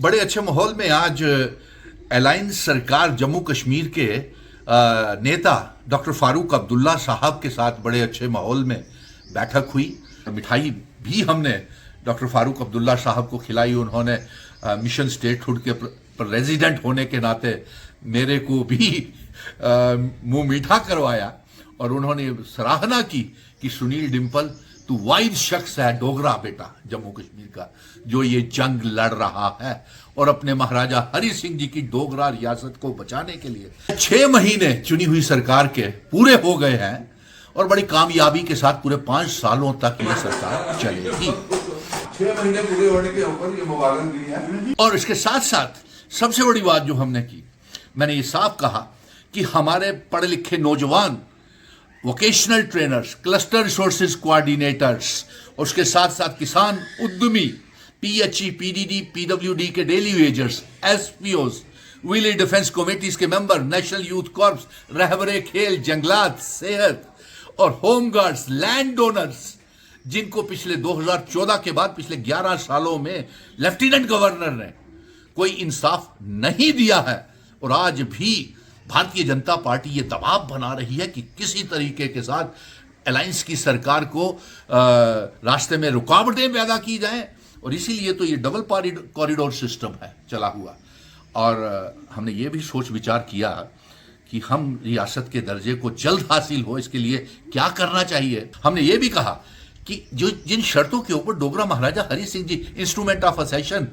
बड़े अच्छे माहौल में आज अलायंस सरकार जम्मू कश्मीर के नेता डॉक्टर फारूक अब्दुल्ला साहब के साथ बड़े अच्छे माहौल में बैठक हुई। मिठाई भी हमने डॉक्टर फारूक अब्दुल्ला साहब को खिलाई। उन्होंने मिशन स्टेटहुड के रेजिडेंट होने के नाते मेरे को भी मुंह मीठा करवाया और उन्होंने सराहना की कि सुनील डिंपल तू वाइड शख्स है, डोगरा बेटा जम्मू कश्मीर का, जो ये जंग लड़ रहा है और अपने महाराजा हरि सिंह जी की डोगरा रियासत को बचाने के लिए 6 महीने चुनी हुई सरकार के पूरे हो गए हैं और बड़ी कामयाबी के साथ पूरे 5 सालों तक ये सरकार चलेगी। 6 महीने पूरे होने के ऊपर ये मुबारक दी है। और इसके साथ साथ सबसे बड़ी बात जो हमने की, मैंने ये साफ कहा कि हमारे पढ़े लिखे नौजवान vocational trainers, cluster resources coordinators और उसके साथ साथ किसान उद्यमी, पीएचई, पीडीडी, पीडब्ल्यूडी के daily wagers, SPOs, village defence committees के मेंबर, नेशनल यूथ कॉर्प्स, रहबरे खेल, जंगलात, सेहत और होम गार्ड्स, लैंड डोनर्स, जिनको पिछले 2014 के बाद पिछले 11 सालों में लेफ्टिनेंट गवर्नर ने कोई इंसाफ नहीं दिया है और आज भी भारतीय जनता पार्टी ये दबाव बना रही है कि किसी तरीके के साथ अलायंस की सरकार को रास्ते में रुकावटें पैदा की जाएं और इसीलिए तो ये डबल कॉरिडोर सिस्टम है चला हुआ। और हमने ये भी सोच विचार किया कि हम रियासत के दर्जे को जल्द हासिल हो, इसके लिए क्या करना चाहिए। हमने ये भी कहा कि जो जिन शर्तों के ऊपर डोगरा महाराजा हरि सिंह जी इंस्ट्रूमेंट ऑफ असेशन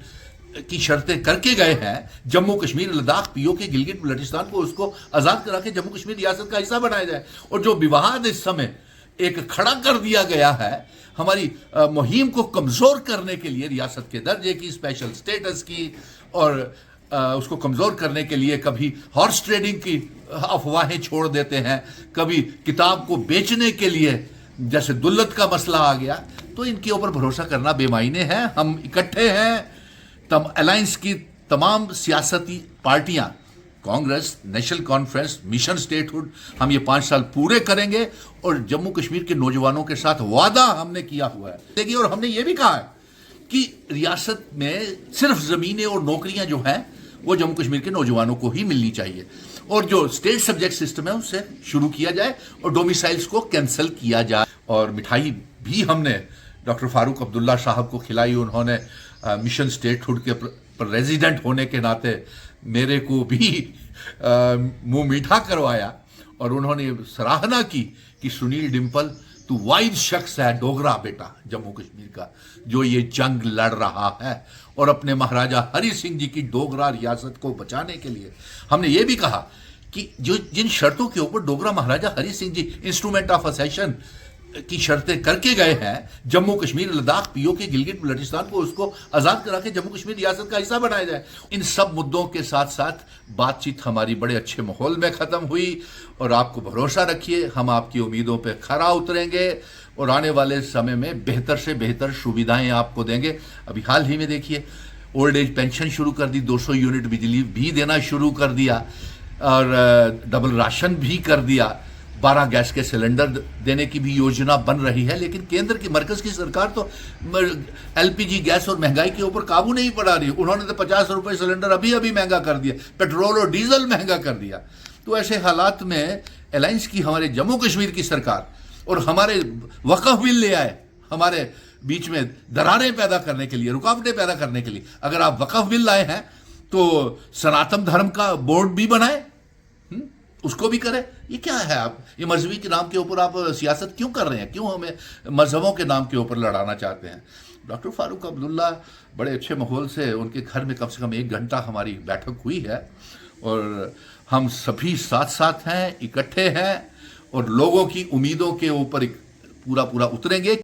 की शर्तें करके गए हैं, जम्मू कश्मीर, लद्दाख, पीओके, गिलगित बल्टिस्तान को उसको आजाद करा के जम्मू कश्मीर रियासत का हिस्सा बनाया जाए। और जो विवाद इस समय एक खड़ा कर दिया गया है हमारी मुहिम को कमजोर करने के लिए, रियासत के दर्जे की, स्पेशल स्टेटस की और उसको कमजोर करने के लिए कभी हॉर्स ट्रेडिंग की अफवाहें छोड़ देते हैं, कभी किताब को बेचने के लिए जैसे दुल्लत का मसला आ गया, तो इनके ऊपर भरोसा करना बेमायने है। हम इकट्ठे हैं, अलायंस की तमाम सियासती पार्टियां, Congress, national conference, mission statehood, हम ये 5 साल पूरे करेंगे और जम्मू कश्मीर के नौजवानों के साथ वादा हमने किया हुआ है। देखिए, और हमने ये भी कहा है कि रियासत में सिर्फ जमीनें और नौकरियां जो हैं वो जम्मू कश्मीर के नौजवानों को ही मिलनी चाहिए और जो स्टेट सब्जेक्ट सिस्टम है उससे शुरू किया जाए और डोमिसाइल्स को कैंसिल किया जाए। और मिठाई भी हमने डॉक्टर फारूक अब्दुल्ला साहब को खिलाई। उन्होंने मिशन स्टेटहुड के रेजिडेंट होने के नाते मेरे को भी मुंह मीठा करवाया और उन्होंने सराहना की कि सुनील डिंपल तू वाइड शख्स है, डोगरा बेटा जम्मू कश्मीर का, जो ये जंग लड़ रहा है और अपने महाराजा हरि सिंह जी की डोगरा रियासत को बचाने के लिए। हमने ये भी कहा कि जो जिन शर्तों के ऊपर डोगरा महाराजा हरि सिंह जी इंस्ट्रूमेंट ऑफ असेशन की शर्तें करके गए हैं, जम्मू कश्मीर, लद्दाख, पीओके, गिलगित बल्टिस्तान को उसको आजाद करा के जम्मू कश्मीर रियासत का हिस्सा बनाया जाए। इन सब मुद्दों के साथ साथ बातचीत हमारी बड़े अच्छे माहौल में खत्म हुई और आपको भरोसा रखिए, हम आपकी उम्मीदों पे खरा उतरेंगे और आने वाले समय में बेहतर से बेहतर सुविधाएं आपको देंगे। अभी हाल ही में देखिए, ओल्ड एज पेंशन शुरू कर दी, 200 यूनिट बिजली भी देना शुरू कर दिया और डबल राशन भी कर दिया, 12 गैस के सिलेंडर देने की भी योजना बन रही है। लेकिन केंद्र की, मरकज की सरकार तो एलपीजी गैस और महंगाई के ऊपर काबू नहीं पड़ा रही। उन्होंने तो 50 रुपए सिलेंडर अभी अभी महंगा कर दिया, पेट्रोल और डीजल महंगा कर दिया। तो ऐसे हालात में अलायंस की, हमारे जम्मू कश्मीर की सरकार और हमारे वक्फ बिल ले आए, हमारे बीच में दरारें पैदा करने के लिए, रुकावटें पैदा करने के लिए। अगर आप वक्फ बिल लाए हैं तो सनातन धर्म का बोर्ड भी बनाए, उसको भी करें। ये क्या है, आप ये मजहबी के नाम के ऊपर आप सियासत क्यों कर रहे हैं? क्यों हमें मजहबों के नाम के ऊपर लड़ाना चाहते हैं? डॉक्टर फारूक अब्दुल्ला बड़े अच्छे माहौल से, उनके घर में कम से कम 1 घंटा हमारी बैठक हुई है और हम सभी साथ साथ हैं, इकट्ठे हैं और लोगों की उम्मीदों के ऊपर पूरा उतरेंगे।